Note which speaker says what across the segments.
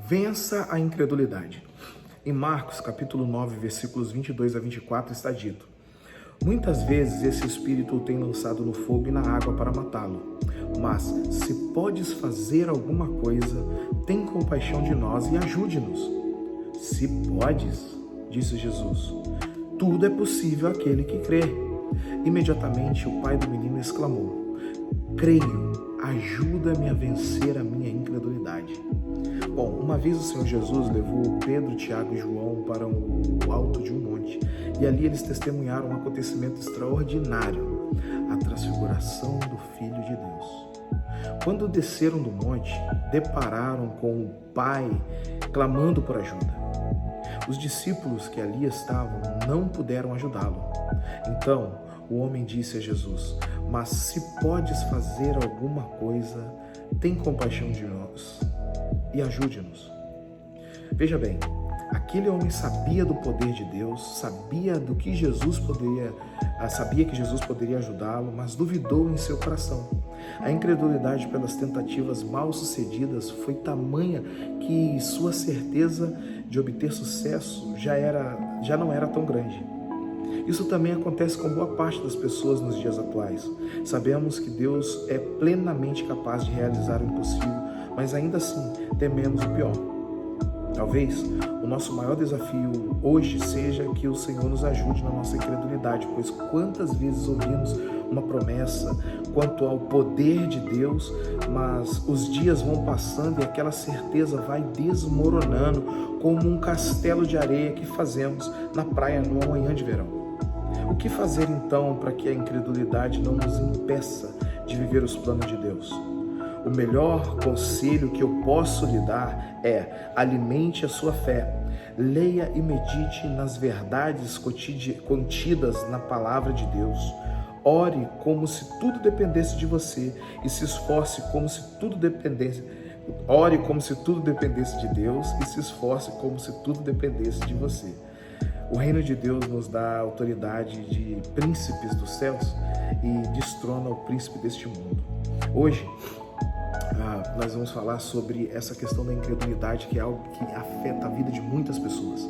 Speaker 1: Vença a incredulidade. Em Marcos, capítulo 9, versículos 22 a 24, está dito: muitas vezes esse espírito o tem lançado no fogo e na água para matá-lo. Mas, se podes fazer alguma coisa, tem compaixão de nós e ajude-nos. Se podes, disse Jesus, tudo é possível àquele que crê. Imediatamente o pai do menino exclamou: creio, ajuda-me a vencer a minha incredulidade. Bom, uma vez o Senhor Jesus levou Pedro, Tiago e João para o alto de um monte, e ali eles testemunharam um acontecimento extraordinário, a transfiguração do Filho de Deus. Quando desceram do monte, depararam com o Pai clamando por ajuda. Os discípulos que ali estavam não puderam ajudá-lo. Então, o homem disse a Jesus: mas se podes fazer alguma coisa, tem compaixão de nós e ajude-nos. Veja bem, aquele homem sabia do poder de Deus, sabia que Jesus poderia ajudá-lo, mas duvidou em seu coração. A incredulidade pelas tentativas mal sucedidas foi tamanha que sua certeza de obter sucesso já não era tão grande. Isso também acontece com boa parte das pessoas nos dias atuais. Sabemos que Deus é plenamente capaz de realizar o impossível, mas ainda assim tememos o pior. Talvez o nosso maior desafio hoje seja que o Senhor nos ajude na nossa incredulidade, pois quantas vezes ouvimos uma promessa quanto ao poder de Deus, mas os dias vão passando e aquela certeza vai desmoronando como um castelo de areia que fazemos na praia numa manhã de verão. O que fazer então para que a incredulidade não nos impeça de viver os planos de Deus? O melhor conselho que eu posso lhe dar é: alimente a sua fé, leia e medite nas verdades contidas na palavra de Deus, ore como se tudo dependesse de você e se esforce como se tudo dependesse. Ore como se tudo dependesse de Deus e se esforce como se tudo dependesse de você. O reino de Deus nos dá a autoridade de príncipes dos céus e destrona o príncipe deste mundo. Hoje, nós vamos falar sobre essa questão da incredulidade, que é algo que afeta a vida de muitas pessoas.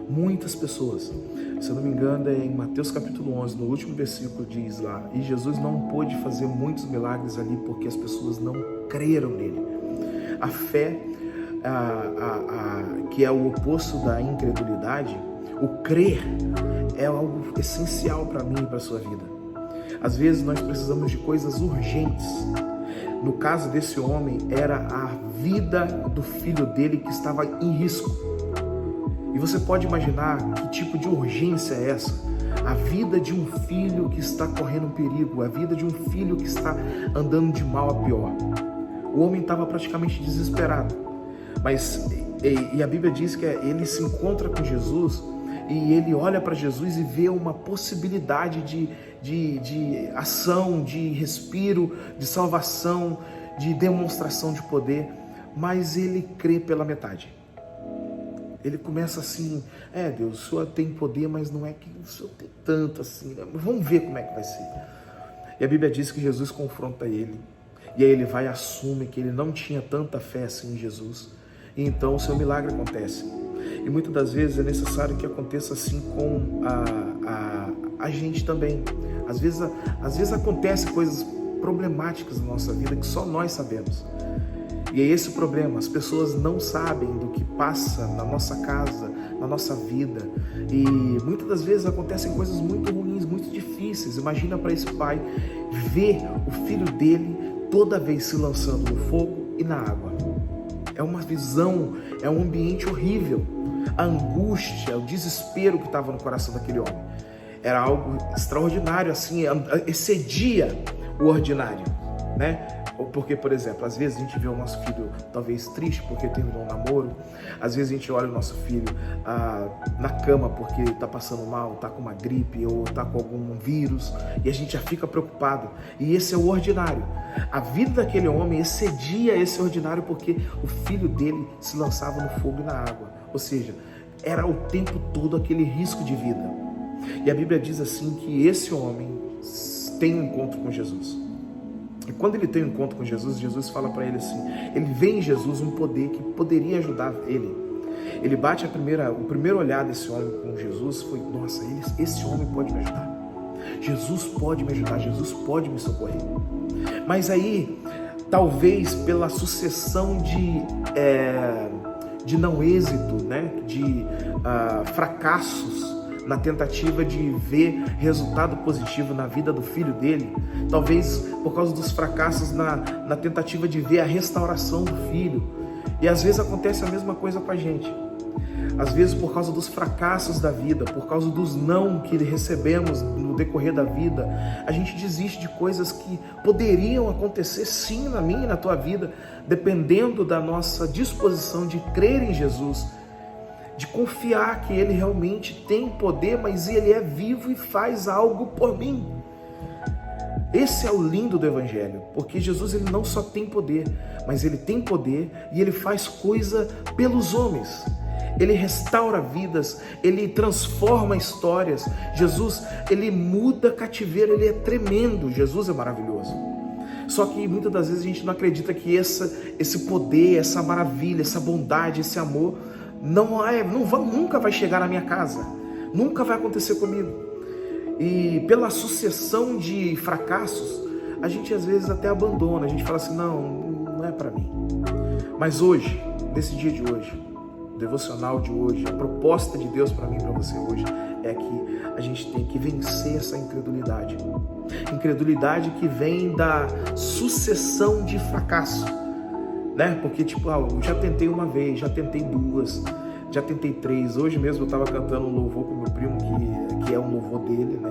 Speaker 1: Muitas pessoas. Se eu não me engano, é em Mateus capítulo 11, no último versículo, diz lá: e Jesus não pôde fazer muitos milagres ali porque as pessoas não creram nele. A fé, que é o oposto da incredulidade, o crer é algo essencial para mim e para a sua vida. Às vezes nós precisamos de coisas urgentes. No caso desse homem, era a vida do filho dele que estava em risco. E você pode imaginar que tipo de urgência é essa? A vida de um filho que está correndo perigo, a vida de um filho que está andando de mal a pior. O homem estava praticamente desesperado. E a Bíblia diz que ele se encontra com Jesus e ele olha para Jesus e vê uma possibilidade de ação, de respiro, de salvação, de demonstração de poder, mas ele crê pela metade. Ele começa assim: Deus, o Senhor tem poder, mas não é que o Senhor tem tanto assim, né? Vamos ver como é que vai ser. E a Bíblia diz que Jesus confronta ele, e aí ele vai e assume que ele não tinha tanta fé assim em Jesus, e então o seu milagre acontece. E muitas das vezes é necessário que aconteça assim com a gente também. Às vezes acontecem coisas problemáticas na nossa vida que só nós sabemos. E é esse o problema: as pessoas não sabem do que passa na nossa casa, na nossa vida. E muitas das vezes acontecem coisas muito ruins, muito difíceis. Imagina para esse pai ver o filho dele toda vez se lançando no fogo e na água. É uma visão, é um ambiente horrível. A angústia, o desespero que estava no coração daquele homem era algo extraordinário, assim, excedia o ordinário, né? Porque, por exemplo, às vezes a gente vê o nosso filho talvez triste porque terminou um namoro, às vezes a gente olha o nosso filho na cama porque está passando mal, está com uma gripe ou está com algum vírus, e a gente já fica preocupado. E esse é o ordinário. A vida daquele homem excedia esse ordinário porque o filho dele se lançava no fogo e na água. Ou seja, era o tempo todo aquele risco de vida. E a Bíblia diz assim que esse homem tem um encontro com Jesus. E quando ele tem um encontro com Jesus, Jesus fala para ele assim, ele vê em Jesus um poder que poderia ajudar ele. Ele bate o primeiro olhar desse homem com Jesus, foi, nossa, esse homem pode me ajudar. Jesus pode me ajudar, Jesus pode me socorrer. Mas aí, talvez pela sucessão de não êxito, né? De fracassos na tentativa de ver resultado positivo na vida do filho dele, talvez por causa dos fracassos na tentativa de ver a restauração do filho. E às vezes acontece a mesma coisa com a gente. Às vezes por causa dos fracassos da vida, por causa dos não que recebemos no decorrer da vida, a gente desiste de coisas que poderiam acontecer sim na minha e na tua vida, dependendo da nossa disposição de crer em Jesus, de confiar que Ele realmente tem poder, mas Ele é vivo e faz algo por mim. Esse é o lindo do Evangelho, porque Jesus ele não só tem poder, mas Ele tem poder e Ele faz coisa pelos homens. Ele restaura vidas, Ele transforma histórias. Jesus, Ele muda cativeiro, Ele é tremendo. Jesus é maravilhoso. Só que muitas das vezes a gente não acredita que esse poder, essa maravilha, essa bondade, esse amor nunca vai chegar na minha casa, nunca vai acontecer comigo. E pela sucessão de fracassos, a gente às vezes até abandona, a gente fala assim, não é para mim. Mas hoje, nesse dia de hoje, o devocional de hoje, a proposta de Deus para mim e para você hoje é que a gente tem que vencer essa incredulidade. Incredulidade que vem da sucessão de fracasso, né? Porque eu já tentei uma vez, já tentei duas, já tentei três. Hoje mesmo eu estava cantando um louvor com meu primo, que é um louvor dele, né?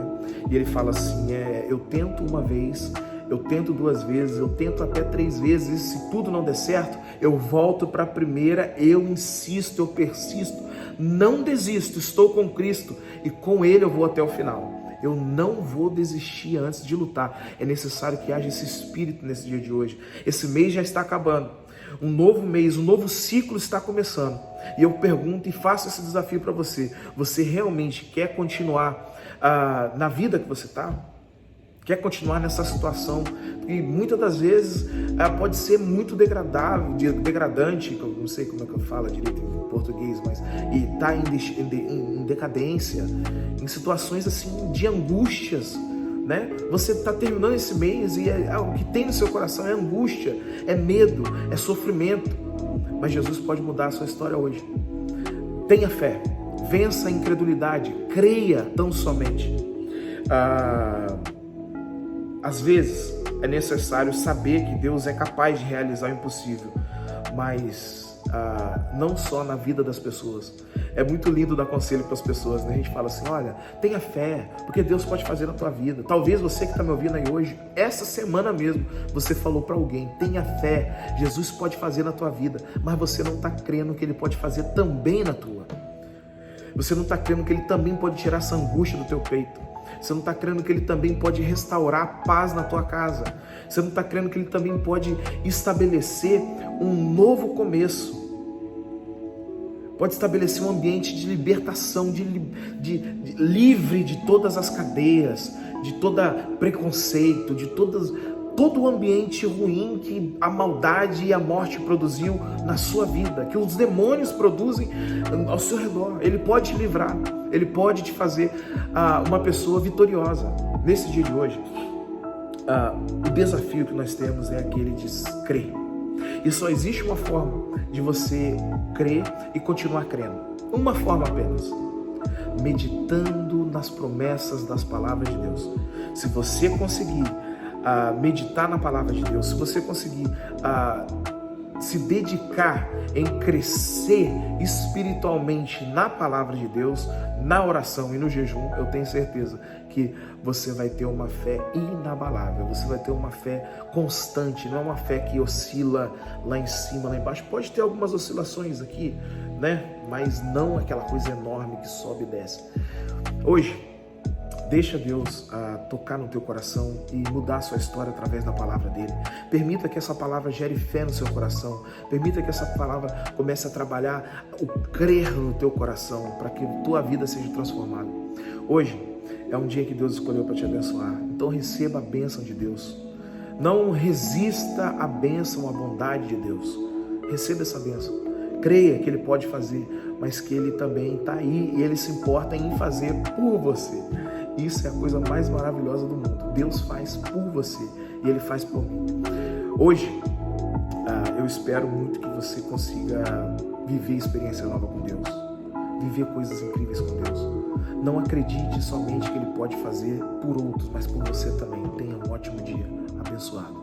Speaker 1: E ele fala assim, eu tento uma vez, eu tento duas vezes, eu tento até três vezes, e se tudo não der certo, eu volto para a primeira, eu insisto, eu persisto, não desisto, estou com Cristo e com Ele eu vou até o final. Eu não vou desistir antes de lutar. É necessário que haja esse espírito nesse dia de hoje. Esse mês já está acabando. Um novo mês, um novo ciclo está começando. E eu pergunto e faço esse desafio para você. Você realmente quer continuar na vida que você está? Quer continuar nessa situação? E muitas das vezes pode ser muito degradante, eu não sei como é que eu falo direito em português, mas está em decadência, em situações assim de angústias, né? Você está terminando esse mês e o que tem no seu coração é angústia, é medo, é sofrimento. Mas Jesus pode mudar a sua história hoje. Tenha fé, vença a incredulidade, creia tão somente. Às vezes é necessário saber que Deus é capaz de realizar o impossível, mas não só na vida das pessoas. É muito lindo dar conselho para as pessoas, né? A gente fala assim, olha, tenha fé, porque Deus pode fazer na tua vida. Talvez você que está me ouvindo aí hoje, essa semana mesmo, você falou para alguém, tenha fé, Jesus pode fazer na tua vida, mas você não está crendo que Ele pode fazer também na tua. Você não está crendo que Ele também pode tirar essa angústia do teu peito. Você não está crendo que Ele também pode restaurar a paz na tua casa. Você não está crendo que Ele também pode estabelecer um novo começo. Pode estabelecer um ambiente de libertação, livre de todas as cadeias, de todo preconceito, de todo o ambiente ruim que a maldade e a morte produziu na sua vida, que os demônios produzem ao seu redor. Ele pode te livrar, Ele pode te fazer uma pessoa vitoriosa. Nesse dia de hoje, o desafio que nós temos é aquele de crer. E só existe uma forma de você crer e continuar crendo. Uma forma apenas. Meditando nas promessas das palavras de Deus. Se você conseguir meditar na palavra de Deus, se você conseguir se dedicar em crescer espiritualmente na palavra de Deus, na oração e no jejum, eu tenho certeza que você vai ter uma fé inabalável, você vai ter uma fé constante, não é uma fé que oscila lá em cima, lá embaixo. Pode ter algumas oscilações aqui, né? Mas não aquela coisa enorme que sobe e desce. Hoje, deixa Deus tocar no teu coração e mudar a sua história através da palavra dele. Permita que essa palavra gere fé no seu coração. Permita que essa palavra comece a trabalhar o crer no teu coração para que tua vida seja transformada. Hoje é um dia que Deus escolheu para te abençoar. Então receba a bênção de Deus. Não resista à bênção, à bondade de Deus. Receba essa bênção. Creia que Ele pode fazer, mas que Ele também está aí e Ele se importa em fazer por você. Isso é a coisa mais maravilhosa do mundo. Deus faz por você e Ele faz por mim. Hoje, eu espero muito que você consiga viver experiência nova com Deus. Viver coisas incríveis com Deus. Não acredite somente que Ele pode fazer por outros, mas por você também. Tenha um ótimo dia abençoado.